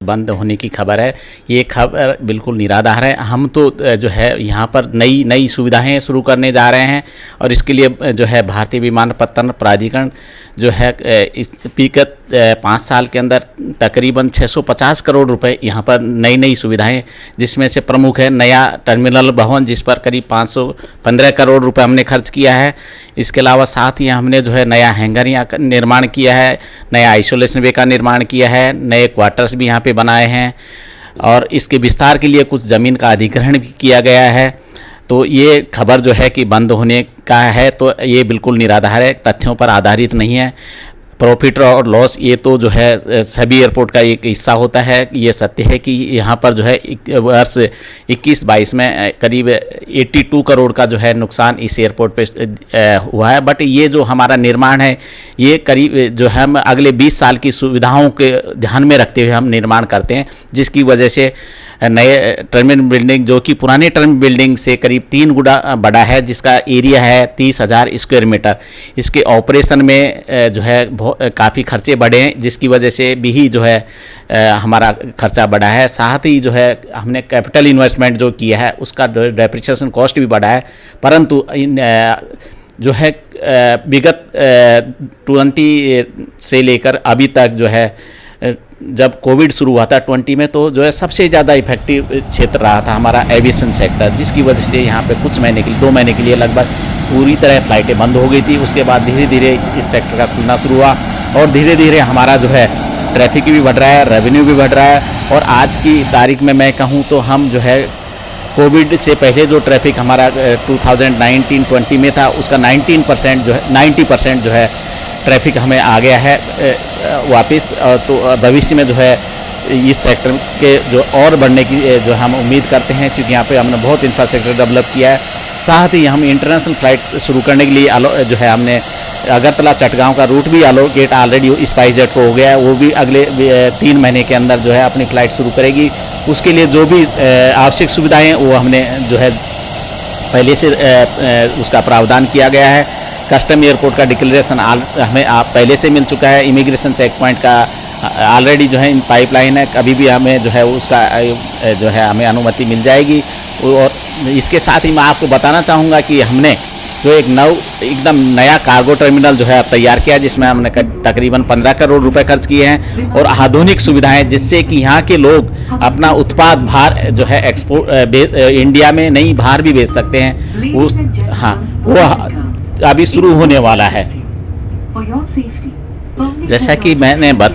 बंद होने की खबर है। ये खबर बिल्कुल निराधार है। हम तो जो है यहाँ पर नई सुविधाएं शुरू करने जा रहे हैं और इसके लिए जो है भारतीय विमानपत्तन प्राधिकरण जो है इस विगत 5 साल के अंदर तकरीबन 650 करोड़ रुपए यहाँ पर नई सुविधाएं, जिसमें से प्रमुख है नया टर्मिनल भवन, जिस पर करीब 515 करोड़ रुपए हमने खर्च किया है। इसके अलावा साथ ही हमने जो है नया हैंगर यहाँ का निर्माण किया है, नया आइसोलेशन वे का निर्माण किया है, नए क्वार्टर्स भी यहाँ पे बनाए हैं और इसके विस्तार के लिए कुछ ज़मीन का अधिग्रहण भी किया गया है। तो ये खबर जो है कि बंद होने का है तो ये बिल्कुल निराधार है, तथ्यों पर आधारित नहीं है। प्रॉफिट और लॉस ये तो जो है सभी एयरपोर्ट का एक हिस्सा होता है। ये सत्य है कि यहाँ पर जो है वर्ष 21-22 में करीब 82 करोड़ का जो है नुकसान इस एयरपोर्ट पे हुआ है। बट ये जो हमारा निर्माण है ये करीब जो है हम अगले 20 साल की सुविधाओं के ध्यान में रखते हुए हम निर्माण करते हैं, जिसकी वजह से नए टर्मिनल बिल्डिंग जो कि पुराने टर्मिनल बिल्डिंग से करीब 3 गुना बड़ा है, जिसका एरिया है 30,000 स्क्वायर मीटर। इसके ऑपरेशन में जो है काफ़ी खर्चे बढ़े हैं, जिसकी वजह से भी जो है हमारा खर्चा बढ़ा है। साथ ही जो है हमने कैपिटल इन्वेस्टमेंट जो किया है उसका डेप्रिसिएशन कॉस्ट भी बढ़ा है। परंतु जो है विगत 20 से लेकर अभी तक जो है जब कोविड शुरू हुआ था 20 में, तो जो है सबसे ज़्यादा इफेक्टिव क्षेत्र रहा था हमारा एविएशन सेक्टर, जिसकी वजह से यहाँ पे कुछ महीने के लिए 2 महीने के लिए लगभग पूरी तरह फ्लाइटें बंद हो गई थी। उसके बाद धीरे धीरे इस सेक्टर का खुलना शुरू हुआ और धीरे धीरे हमारा जो है ट्रैफिक भी बढ़ रहा है, रेवेन्यू भी बढ़ रहा है। और आज की तारीख में मैं कहूँ तो हम जो है कोविड से पहले जो ट्रैफिक हमारा 2019-20 में था उसका 90% जो है ट्रैफिक हमें आ गया है वापस। तो भविष्य में जो है इस सेक्टर के जो और बढ़ने की जो हम उम्मीद करते हैं, क्योंकि यहाँ पे हमने बहुत इंफ्रास्ट्रक्चर डेवलप किया है। साथ ही हम इंटरनेशनल फ्लाइट शुरू करने के लिए जो है हमने अगरतला चटगांव का रूट भी एलोकेट ऑलरेडी स्पाइसजेट को हो गया है। वो भी अगले 3 महीने के अंदर जो है अपनी फ़्लाइट शुरू करेगी। उसके लिए जो भी आवश्यक सुविधाएँ हैं वो हमने जो है पहले से उसका प्रावधान किया गया है। कस्टम एयरपोर्ट का डिक्लेरेशन हमें पहले से मिल चुका है। इमिग्रेशन चेक पॉइंट का ऑलरेडी जो है इन पाइपलाइन है, कभी भी हमें जो है उसका जो है हमें अनुमति मिल जाएगी। और इसके साथ ही मैं आपको बताना चाहूँगा कि हमने जो एकदम नया कार्गो टर्मिनल जो है तैयार किया, जिसमें हमने तकरीबन 15 करोड़ रुपए खर्च किए हैं और आधुनिक सुविधाएं, जिससे कि यहाँ के लोग अपना उत्पाद बाहर जो है एक्सपोर्ट इंडिया में नहीं बाहर भी बेच सकते हैं। वो अभी शुरू होने वाला है। जैसा कि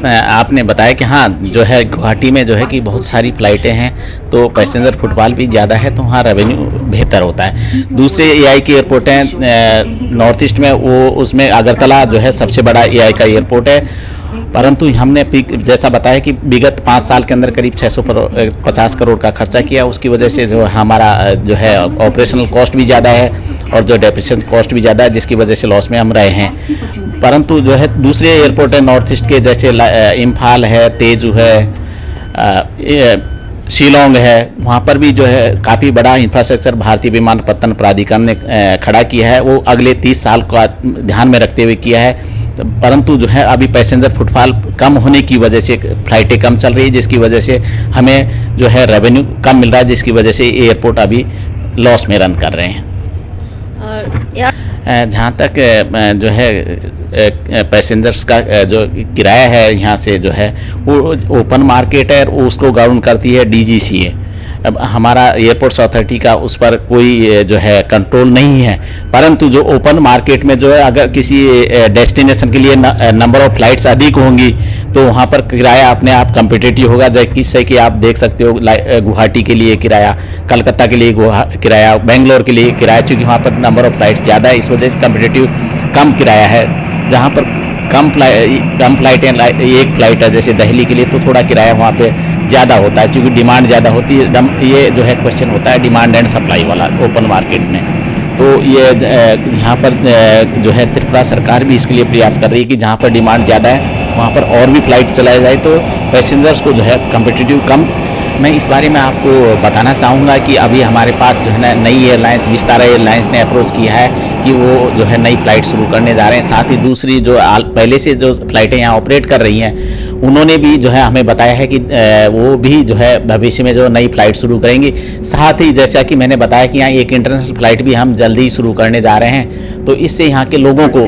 आपने बताया कि हाँ जो है गुवाहाटी में जो है कि बहुत सारी फ़्लाइटें हैं, तो पैसेंजर फुटफॉल भी ज़्यादा है, तो वहाँ रेवेन्यू बेहतर होता है। दूसरे एआई के एयरपोर्ट हैं नॉर्थ ईस्ट में, वो उसमें अगरतला जो है सबसे बड़ा एआई का एयरपोर्ट है। परंतु हमने जैसा बताया कि विगत 5 साल के अंदर करीब 650 करोड़ का खर्चा किया। उसकी वजह से जो हमारा जो है ऑपरेशनल कॉस्ट भी ज़्यादा है और जो डेप्रिसिएशन कॉस्ट भी ज़्यादा है, जिसकी वजह से लॉस में हम रहे हैं। परंतु जो है दूसरे एयरपोर्ट है नॉर्थ ईस्ट के, जैसे इम्फाल है, तेजू है, शिलोंग है, वहाँ पर भी जो है काफ़ी बड़ा इंफ्रास्ट्रक्चर भारतीय विमानपत्तन प्राधिकरण ने खड़ा किया है। वो अगले 30 साल का ध्यान में रखते हुए किया है। परंतु जो है अभी पैसेंजर फुटफॉल कम होने की वजह से फ़्लाइटें कम चल रही है, जिसकी वजह से हमें जो है रेवेन्यू कम मिल रहा है, जिसकी वजह से एयरपोर्ट अभी लॉस में रन कर रहे हैं। जहाँ तक जो है पैसेंजर्स का जो किराया है यहाँ से जो है वो ओपन मार्केट है, उसको गवर्न करती है DGCA। अब हमारा एयरपोर्ट्स अथॉरिटी का उस पर कोई जो है कंट्रोल नहीं है। परंतु जो ओपन मार्केट में जो है अगर किसी डेस्टिनेशन के लिए नंबर ऑफ फ्लाइट्स अधिक होंगी तो वहाँ पर किराया अपने आप कम्पिटिटिव होगा, जिससे कि आप देख सकते हो गुवाहाटी के लिए किराया, कलकत्ता के लिए किराया, बेंगलोर के लिए किराया, क्योंकि वहाँ पर नंबर ऑफ फ्लाइट्स ज़्यादा है, इस वजह से कम्पिटिटिव कम किराया है। जहाँ पर कम फ्लाइटें एक फ़्लाइट है जैसे दिल्ली के लिए, तो थोड़ा किराया वहाँ पे ज़्यादा होता है, क्योंकि डिमांड ज़्यादा होती है। ये जो है क्वेश्चन होता है डिमांड एंड सप्लाई वाला ओपन मार्केट में। तो ये यहाँ पर जो है त्रिपुरा सरकार भी इसके लिए प्रयास कर रही है कि जहाँ पर डिमांड ज़्यादा है वहाँ पर और भी फ्लाइट चलाया जाए, तो पैसेंजर्स को जो है कम्पिटिटिव कम मैं इस बारे में आपको बताना चाहूँगा कि अभी हमारे पास जो है ना नई एयरलाइंस विस्तारा एयरलाइंस ने अप्रोच किया है कि वो जो है नई फ़्लाइट शुरू करने जा रहे हैं। साथ ही दूसरी जो पहले से जो फ़्लाइटें यहाँ ऑपरेट कर रही हैं उन्होंने भी जो है हमें बताया है कि वो भी जो है भविष्य में जो नई फ़्लाइट शुरू करेंगी। साथ ही जैसा कि मैंने बताया कि यहाँ एक इंटरनेशनल फ़्लाइट भी हम जल्दी ही शुरू करने जा रहे हैं, तो इससे यहाँ के लोगों को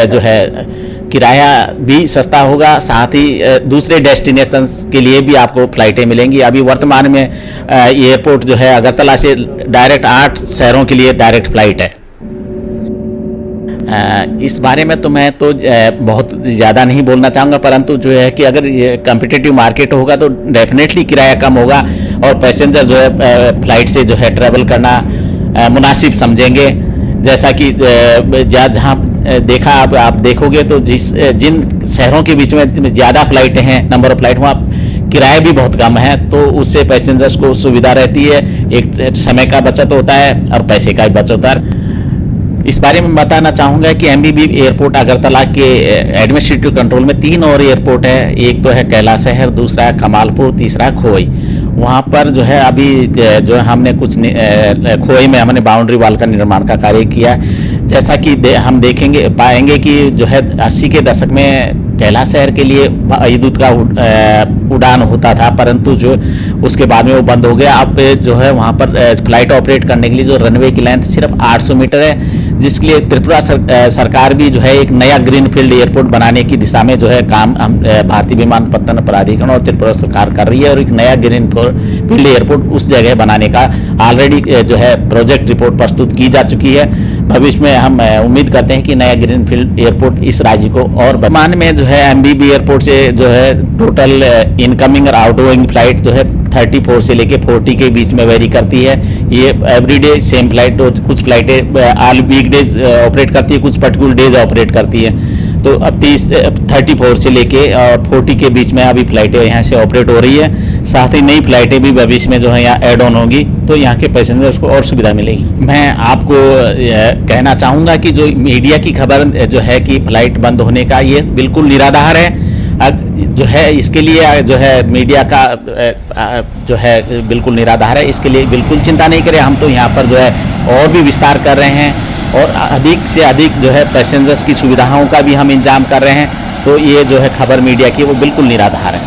जो है किराया भी सस्ता होगा। साथ ही दूसरे डेस्टिनेशंस के लिए भी आपको फ़्लाइटें मिलेंगी। अभी वर्तमान में एयरपोर्ट जो है अगरतला से डायरेक्ट 8 शहरों के लिए डायरेक्ट फ़्लाइट है। इस बारे में तो मैं तो बहुत ज़्यादा नहीं बोलना चाहूँगा, परंतु जो है कि अगर ये कम्पिटिटिव मार्केट होगा तो डेफिनेटली किराया कम होगा और पैसेंजर जो है फ़्लाइट से जो है ट्रैवल करना मुनासिब समझेंगे। जैसा कि जहाँ देखा आप देखोगे तो जिन शहरों के बीच में ज़्यादा फ़्लाइटें हैं, नंबर ऑफ़ फ़्लाइट, वहाँ किराया भी बहुत कम है, तो उससे पैसेंजर्स को सुविधा रहती है। एक समय का बचत होता है और पैसे का भी बचत होता है। इस बारे में बताना चाहूँगा कि एमबीबी एयरपोर्ट अगरतला के एडमिनिस्ट्रेटिव कंट्रोल में 3 और एयरपोर्ट है। एक तो है कैलाश शहर, दूसरा है कमालपुर, तीसरा है खोई। वहाँ पर जो है अभी जो है हमने कुछ खोई में हमने बाउंड्री वाल का निर्माण का कार्य किया। जैसा कि हम देखेंगे पाएंगे कि जो है 80 के दशक में कैलाश शहर के लिए विद्युत का उड़ान होता था, परंतु जो उसके बाद में वो बंद हो गया। अब जो है वहाँ पर फ्लाइट ऑपरेट करने के लिए जो रनवे की लेंथ सिर्फ 800 मीटर है, जिसके लिए त्रिपुरा सरकार भी जो है एक नया ग्रीनफील्ड एयरपोर्ट बनाने की दिशा में जो है काम हम भारतीय विमानपत्तन प्राधिकरण और त्रिपुरा सरकार कर रही है। और एक नया ग्रीनफील्ड एयरपोर्ट उस जगह बनाने का ऑलरेडी जो है प्रोजेक्ट रिपोर्ट प्रस्तुत की जा चुकी है। भविष्य में हम उम्मीद करते हैं कि नया ग्रीनफील्ड एयरपोर्ट इस राज्य को और वर्तमान में जो है एमबीबी एयरपोर्ट से जो है टोटल इनकमिंग और आउटगोइंग फ्लाइट जो है 34 से लेके 40 के बीच में वेरी करती है। ये एवरीडे सेम फ्लाइट, कुछ फ्लाइटें ऑल वीकडेज ऑपरेट करती है, कुछ पर्टिकुलर डेज ऑपरेट करती है। तो अब 34 से लेके और 40 के बीच में अभी फ्लाइटें यहाँ से ऑपरेट हो रही है। साथ ही नई फ्लाइटें भी भविष्य में जो है यहाँ ऐड ऑन होगी, तो यहाँ के पैसेंजर्स को और सुविधा मिलेगी। मैं आपको कहना चाहूँगा कि जो मीडिया की खबर जो है कि फ्लाइट बंद होने का, ये बिल्कुल निराधार है। जो है इसके लिए जो है मीडिया का जो है बिल्कुल निराधार है। इसके लिए बिल्कुल चिंता नहीं करें। हम तो यहाँ पर जो है और भी विस्तार कर रहे हैं और अधिक से अधिक जो है पैसेंजर्स की सुविधाओं का भी हम इंतजाम कर रहे हैं। तो ये जो है खबर मीडिया की वो बिल्कुल निराधार है।